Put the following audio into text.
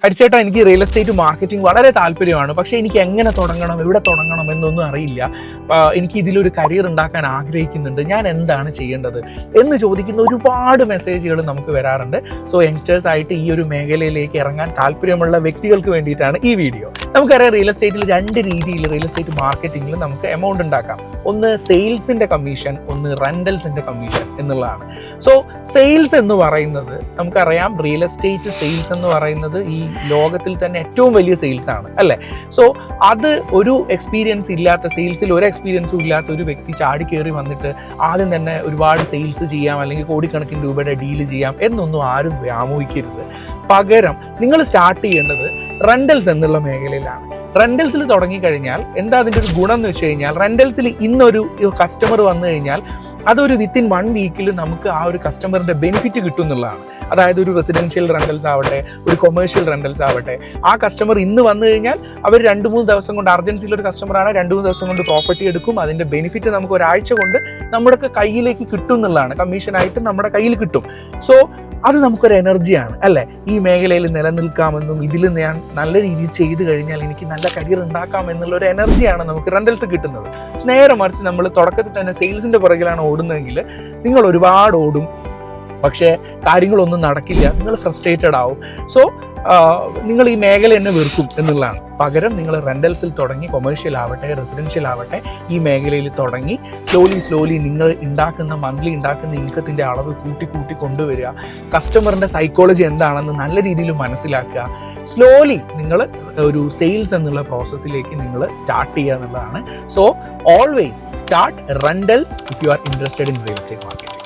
ഹരിച്ചേട്ടാ, എനിക്ക് real estate marketing വളരെ താല്പര്യമാണ്. പക്ഷേ എനിക്ക് എങ്ങനെ തുടങ്ങണം, എവിടെ തുടങ്ങണം എന്നൊന്നും അറിയില്ല. എനിക്ക് ഇതിലൊരു കരിയർ ഉണ്ടാക്കാൻ ആഗ്രഹിക്കുന്നുണ്ട്, ഞാൻ എന്താണ് ചെയ്യേണ്ടത് എന്ന് ചോദിക്കുന്ന ഒരുപാട് മെസ്സേജുകൾ നമുക്ക് വരാറുണ്ട്. സോ യങ്സ്റ്റേഴ്സ് ആയിട്ട് ഈ ഒരു മേഖലയിലേക്ക് ഇറങ്ങാൻ താല്പര്യമുള്ള വ്യക്തികൾക്ക് വേണ്ടിയിട്ടാണ് ഈ വീഡിയോ. നമുക്കറിയാം, റിയൽ എസ്റ്റേറ്റിൽ 2 രീതിയിൽ റിയൽ എസ്റ്റേറ്റ് മാർക്കറ്റിംഗിൽ നമുക്ക് എമൗണ്ട് ഉണ്ടാക്കാം. ഒന്ന് സെയിൽസിൻ്റെ കമ്മീഷൻ, ഒന്ന് റെൻ്റൽസിൻ്റെ കമ്മീഷൻ എന്നുള്ളതാണ്. സോ സെയിൽസ് എന്ന് പറയുന്നത് നമുക്കറിയാം, റിയൽ എസ്റ്റേറ്റ് സെയിൽസ് എന്ന് പറയുന്നത് ഈ ലോകത്തിൽ തന്നെ ഏറ്റവും വലിയ സെയിൽസ് ആണ്, അല്ലേ? സോ അത് ഒരു എക്സ്പീരിയൻസ് ഇല്ലാത്ത, സെയിൽസിൽ ഒരു എക്സ്പീരിയൻസും ഇല്ലാത്ത ഒരു വ്യക്തി ചാടി കയറി വന്നിട്ട് ആദ്യം തന്നെ ഒരുപാട് സെയിൽസ് ചെയ്യാം അല്ലെങ്കിൽ കോടിക്കണക്കിന് രൂപയുടെ ഡീല് ചെയ്യാം എന്നൊന്നും ആരും വ്യാമോഹിക്കരുത്. പകരം നിങ്ങൾ സ്റ്റാർട്ട് ചെയ്യേണ്ടത് റെൻ്റൽസ് എന്നുള്ള മേഖലയിലാണ്. റെൻ്റൽസിൽ തുടങ്ങിക്കഴിഞ്ഞാൽ എന്താ അതിൻ്റെ ഒരു ഗുണം എന്ന് വെച്ച് കഴിഞ്ഞാൽ, റെൻ്റൽസിൽ ഇന്നൊരു കസ്റ്റമർ വന്നു കഴിഞ്ഞാൽ അതൊരു വിത്തിൻ 1 വീക്കിൽ നമുക്ക് ആ ഒരു കസ്റ്റമറിൻ്റെ ബെനിഫിറ്റ് കിട്ടും എന്നുള്ളതാണ്. അതായത് ഒരു റെസിഡൻഷ്യൽ റെൻ്റൽസ് ആവട്ടെ, ഒരു കൊമേഴ്ഷ്യൽ റെൻ്റൽസ് ആവട്ടെ, ആ കസ്റ്റമർ ഇന്ന് വന്നു കഴിഞ്ഞാൽ അവർ 2-3 ദിവസം കൊണ്ട്, അർജൻസിയിലൊരു കസ്റ്റമറാണ്, 2-3 ദിവസം കൊണ്ട് പ്രോപ്പർട്ടി എടുക്കും. അതിൻ്റെ ബെനിഫിറ്റ് നമുക്ക് ഒരാഴ്ച കൊണ്ട് നമ്മുടെ കയ്യിലേക്ക് കിട്ടും എന്നുള്ളതാണ്, കമ്മീഷനായിട്ട് നമ്മുടെ കയ്യിൽ കിട്ടും. സോ അത് നമുക്കൊരു എനർജിയാണ്, അല്ലേ? ഈ മേഖലയിൽ നിലനിൽക്കാമെന്നും ഇതിൽ ഞാൻ നല്ല രീതിയിൽ ചെയ്തു കഴിഞ്ഞാൽ എനിക്ക് നല്ല കരിയർ ഉണ്ടാക്കാം എന്നുള്ളൊരു എനർജിയാണ് നമുക്ക് റെൻ്റൽസ് കിട്ടുന്നത്. നേരെ മറിച്ച് നമ്മൾ തുടക്കത്തിൽ തന്നെ സെയിൽസിൻ്റെ പുറകിലാണ് ഓടുന്നതെങ്കിൽ നിങ്ങൾ ഒരുപാട് ഓടും, പക്ഷേ കാര്യങ്ങളൊന്നും നടക്കില്ല, നിങ്ങൾ ഫ്രസ്ട്രേറ്റഡ് ആവും. സോ നിങ്ങൾ ഈ മേഖല തന്നെ വെറുക്കും എന്നുള്ളതാണ്. പകരം നിങ്ങൾ റെൻ്റൽസിൽ തുടങ്ങി, കൊമേഴ്ഷ്യൽ ആവട്ടെ, റെസിഡൻഷ്യൽ ആവട്ടെ, ഈ മേഖലയിൽ തുടങ്ങി സ്ലോലി നിങ്ങൾ മന്ത്ലി ഉണ്ടാക്കുന്ന ഇൻകത്തിൻ്റെ അളവ് കൂട്ടി കൊണ്ടുവരിക. കസ്റ്റമറിൻ്റെ സൈക്കോളജി എന്താണെന്ന് നല്ല രീതിയിൽ മനസ്സിലാക്കുക. സ്ലോലി നിങ്ങൾ ഒരു സെയിൽസ് എന്നുള്ള പ്രോസസ്സിലേക്ക് നിങ്ങൾ സ്റ്റാർട്ട് ചെയ്യുക എന്നുള്ളതാണ്. So always start rentals if you are interested in real estate market.